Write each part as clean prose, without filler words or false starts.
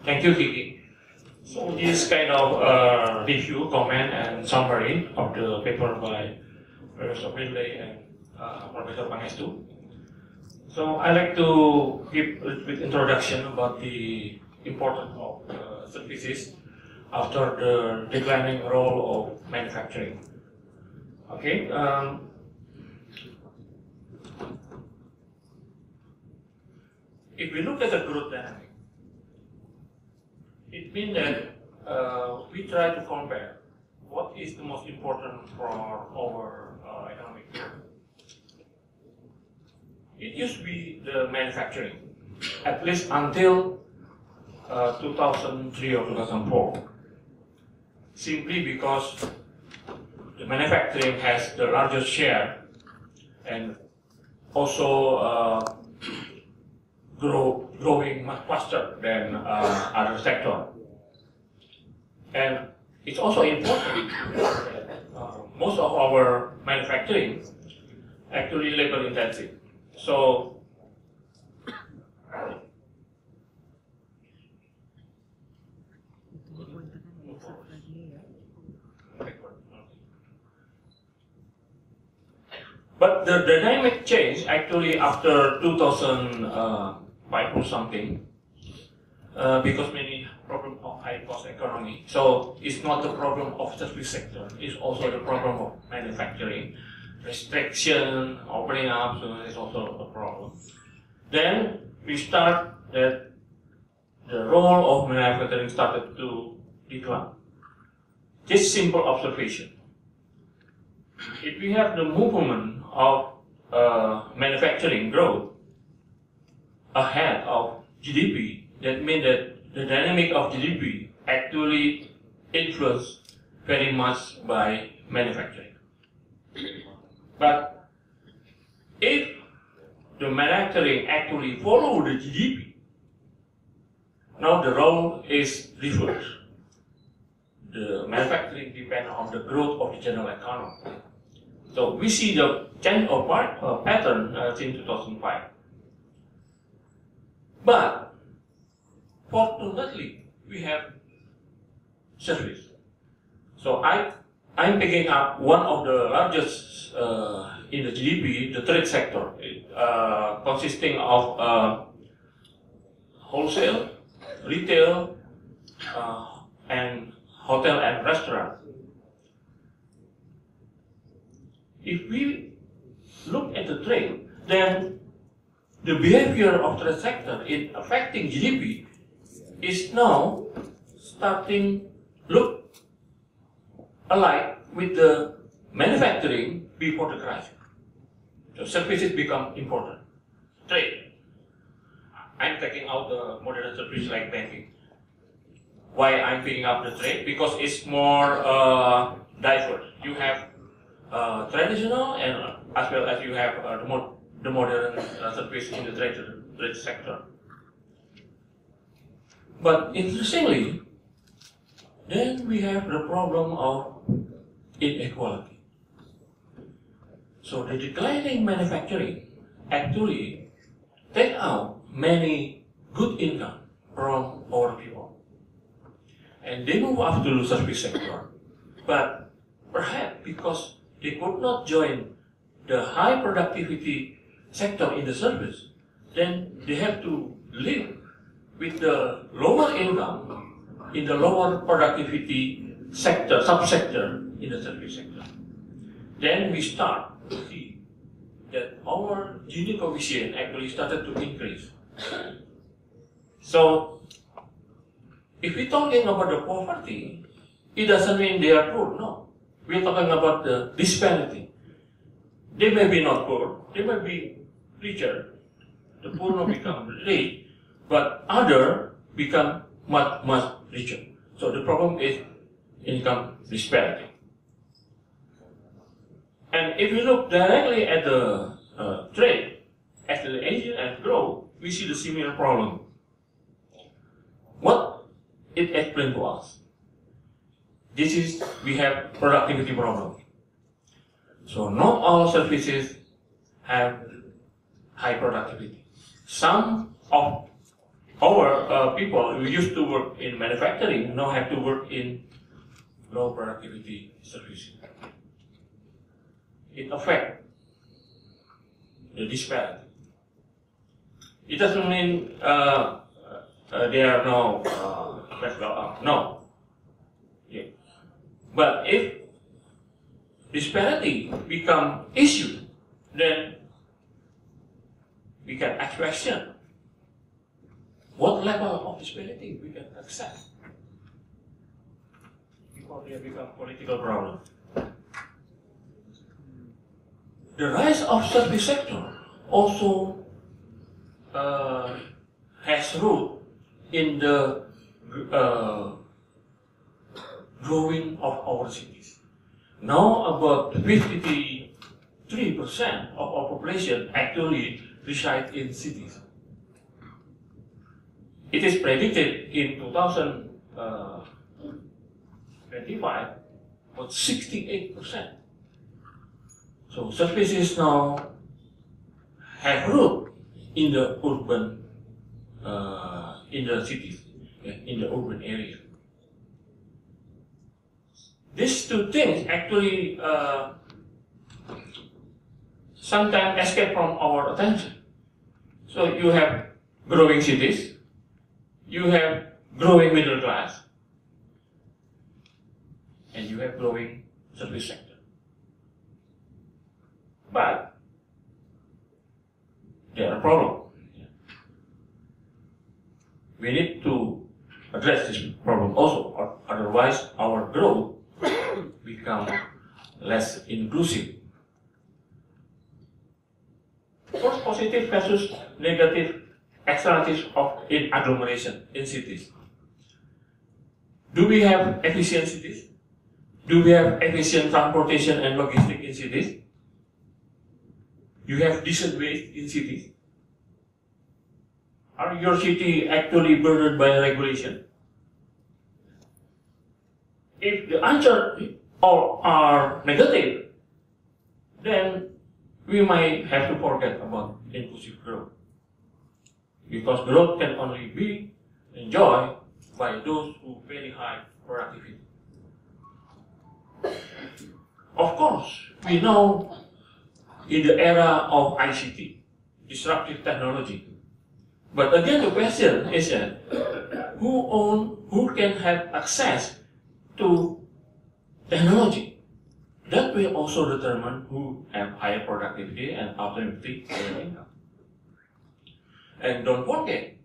Thank you, Kiki. So this kind of review, comment, and summary of the paper by Professor Pillay and Professor Pangestu. So I like to give a little bit introduction about the importance of services after the declining role of manufacturing. Okay. If we look at the growth dynamic, it means that we try to compare what is the most important for our economic growth. It used to be the manufacturing, at least until 2003 or 2004, simply because the manufacturing has the largest share and also growing much faster than other sectors. And it's also important that most of our manufacturing actually labor intensive. So but the dynamic change actually after 2005 or something, because many problem of high cost economy. So it's not the problem of service sector, it's also the problem of manufacturing. Restriction, opening up, so it's also a problem. Then we start that the role of manufacturing started to decline. Just simple observation. If we have the movement of manufacturing growth ahead of GDP, that means that the dynamic of GDP actually influenced very much by manufacturing. But if the manufacturing actually follow the GDP, now the role is reversed. The manufacturing depends on the growth of the general economy. So we see the change of pattern since 2005. But fortunately, we have service. So I'm picking up one of the largest in the GDP, the trade sector, consisting of wholesale, retail, and hotel and restaurant. If we look at the trade, then the behavior of the sector in affecting GDP is now starting look alike with the manufacturing before the crisis. So services become important. Trade. I'm taking out the modern service like banking. Why I'm picking up the trade? Because it's more diverse. You have traditional and as well as you have the modern service in the trade sector. But interestingly, then we have the problem of inequality. So the declining manufacturing actually take out many good income from our people. And they move up to the service sector. But perhaps because they could not join the high productivity sector in the service, then they have to live with the lower income in the lower productivity sector, subsector in the service sector. Then we start to see that our Gini coefficient actually started to increase. So, if we're talking about the poverty, it doesn't mean they are poor, no. We're talking about the disparity. They may be not poor, they may be richer. The poor will become rich, but other become much, much richer. So the problem is income disparity. And if you look directly at the trade, as the Asian and grow, we see the similar problem. What it explains to us? This is, we have productivity problem. So not all services have high productivity. Some of our people who used to work in manufacturing now have to work in low productivity services. It affects the disparity. It doesn't mean they are now less well off. No. Yeah. But if disparity become issue, then we can ask question. What level of disparity we can accept? Before they become political problem. The rise of service sector also has root in the growing of our cities. Now about 53% of our population actually reside in cities. It is predicted in 2025 about 68%. So services now have root in the urban, in the cities, in the urban area. These two things actually sometimes escape from our attention. So you have growing cities, you have growing middle class, and you have growing service sector. But there are problems. We need to address this problem also, or otherwise our growth become less inclusive. First, positive versus negative externalities of in agglomeration in cities. Do we have efficient cities? Do we have efficient transportation and logistics in cities? You have decent waste in cities? Are your city actually burdened by regulation? If the answer all are negative, then we might have to forget about inclusive growth. Because growth can only be enjoyed by those who very high productivity. Of course, we know in the era of ICT, disruptive technology. But again, the question is who can have access to technology? That will also determine who have higher productivity and ultimately higher income. And don't forget,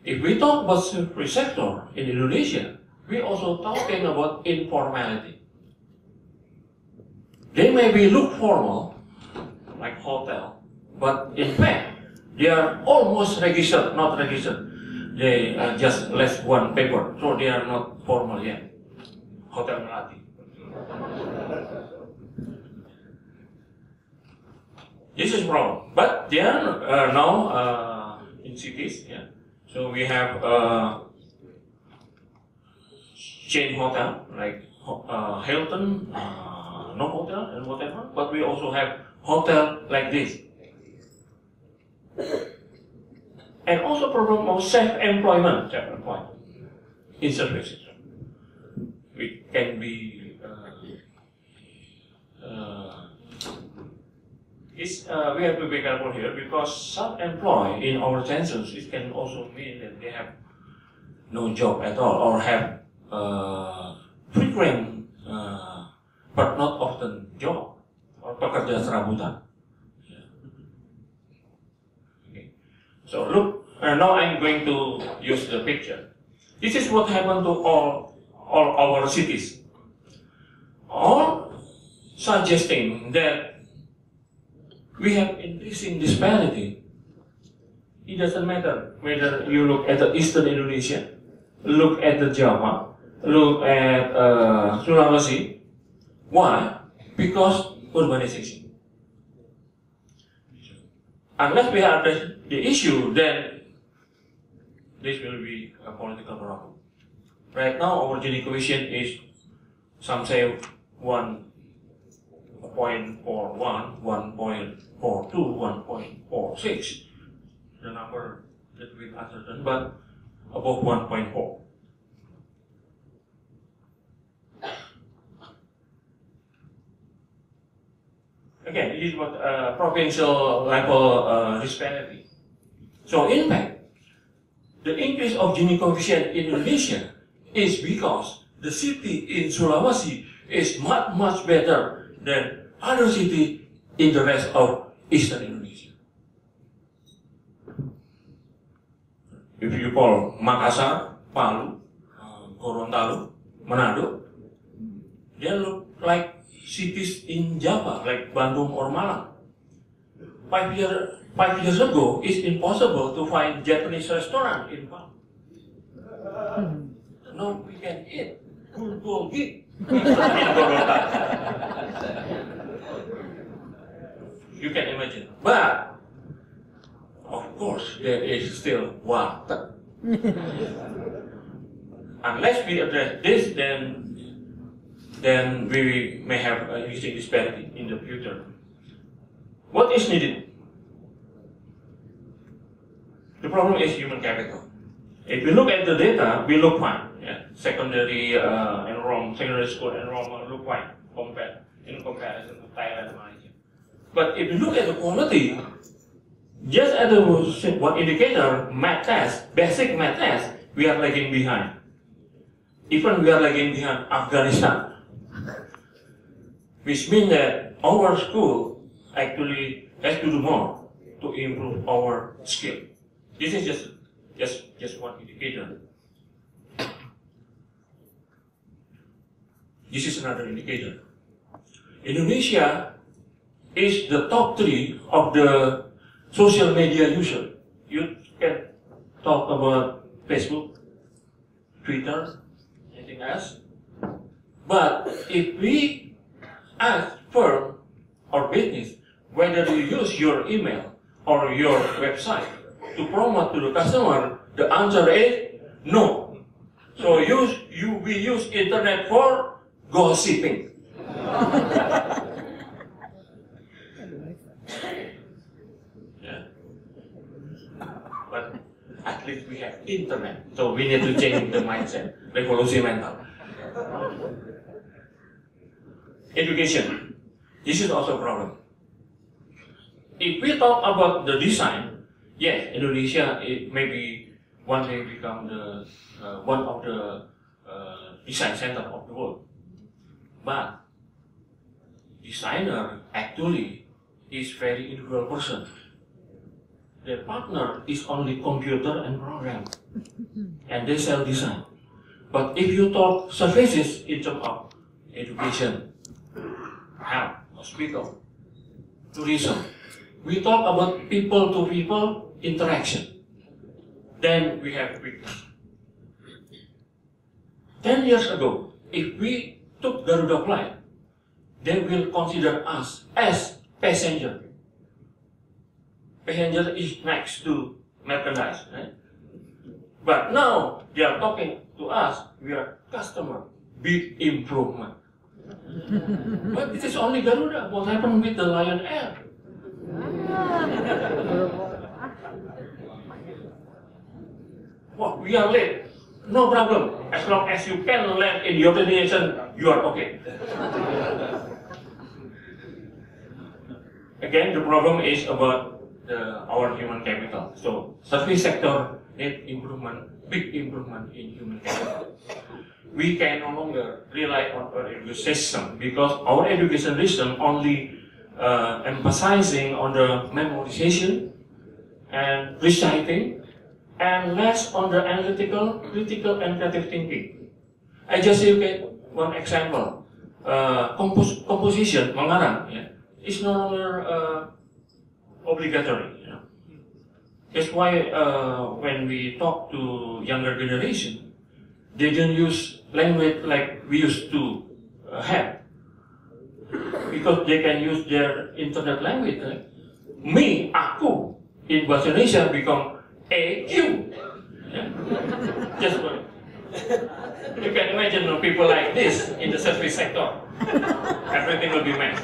if we talk about service sector in Indonesia, we also talking about informality. They may be look formal, like hotel, but in fact, they are almost registered, not registered. They just left one paper, so they are not formal yet. Hotel Melati. This is problem, but they are now in cities. Yeah. So we have chain hotel like Hilton, Novotel, and whatever. But we also have hotel like this. And also problem of self-employment in services. It can be we have to be careful here because self-employed in our census it can also mean that they have no job at all or have frequent but not often job or pekerja serabutan. So look, now I'm going to use the picture. This is what happened to all our cities. All suggesting that we have increasing disparity. It doesn't matter whether you look at the Eastern Indonesia, look at the Java, look at Sulawesi. Why? Because urbanization. Unless we address the issue, then this will be a political problem. Right now, our Gini coefficient is, some say 1.41, 1.42, 1.46. The little bit uncertain, but above 1.4. Again, it is what provincial level disparity. So in fact, the increase of Gini coefficient in Indonesia is because the city in Sulawesi is much better than other city in the rest of Eastern Indonesia. If you call Makassar, Palu, Gorontalo, Manado, they look like cities in Java, like Bandung or Malang. 5 years ago, it's impossible to find Japanese restaurant in Palu. Now we can eat bulgogi in Gorontalo. You can imagine. But, of course, there is still water. Unless we address this, then we may have a increasing disparity in the future. What is needed? The problem is human capital. If we look at the data, we look fine. Yeah. Secondary school enrollment look fine in comparison to Thailand and Malaysia. But if you look at the quality, just as one indicator, math test, basic math test, we are lagging behind. Even we are lagging behind Afghanistan, which means that our school actually has to do more to improve our skill. This is just one indicator. This is another indicator. Indonesia is the top 3 of the social media user. You can talk about Facebook, Twitter, anything else. But if we ask firm or business whether you use your email or your website to promote to the customer, the answer is no. So we use internet for gossiping. Yeah. But at least we have internet, so we need to change the mindset, revolution mental. Education. This is also a problem. If we talk about the design, yes, Indonesia it maybe one day become the one of the design center of the world. But designer actually is very individual person. Their partner is only computer and program, and they sell design. But if you talk services in terms of education, health, hospital, tourism, we talk about people-to-people interaction. Then we have weakness. 10 years ago, if we took Garuda flight, they will consider us as passenger. Passenger is next to merchandise, right? But now they are talking to us, we are customer. Big improvement. But this is only Garuda. What happened with the Lion Air? What? We are late. No problem. As long as you can land in your destination, you are okay. Again, the problem is about our human capital. So, service sector need improvement, big improvement in human capital. We can no longer rely on our education system because our education system only emphasizing on the memorization and reciting and less on the analytical, critical and creative thinking. I just give one example. Composition, mengarang, is no longer obligatory. That's why when we talk to younger generation, they don't use language like we used to have, because they can use their internet language. Right? Me, aku, in bahasa Indonesia become AQ. Yeah? Just one. You can imagine people like this in the service sector. Everything will be met.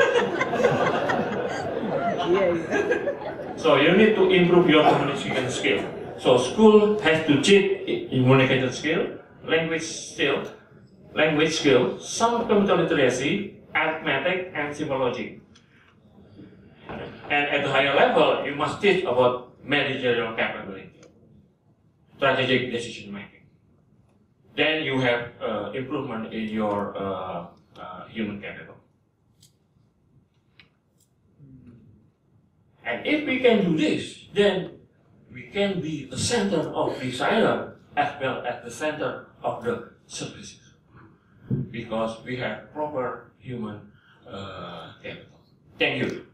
So you need to improve your communication skill. So school has to teach communication skill, language skill, some computer literacy, arithmetic, and simple logic. And at the higher level, you must teach about managerial capability, strategic decision making. Then you have improvement in your human capital. And if we can do this, then we can be the center of desire as well as the center of the services, because we have proper human capital. Thank you.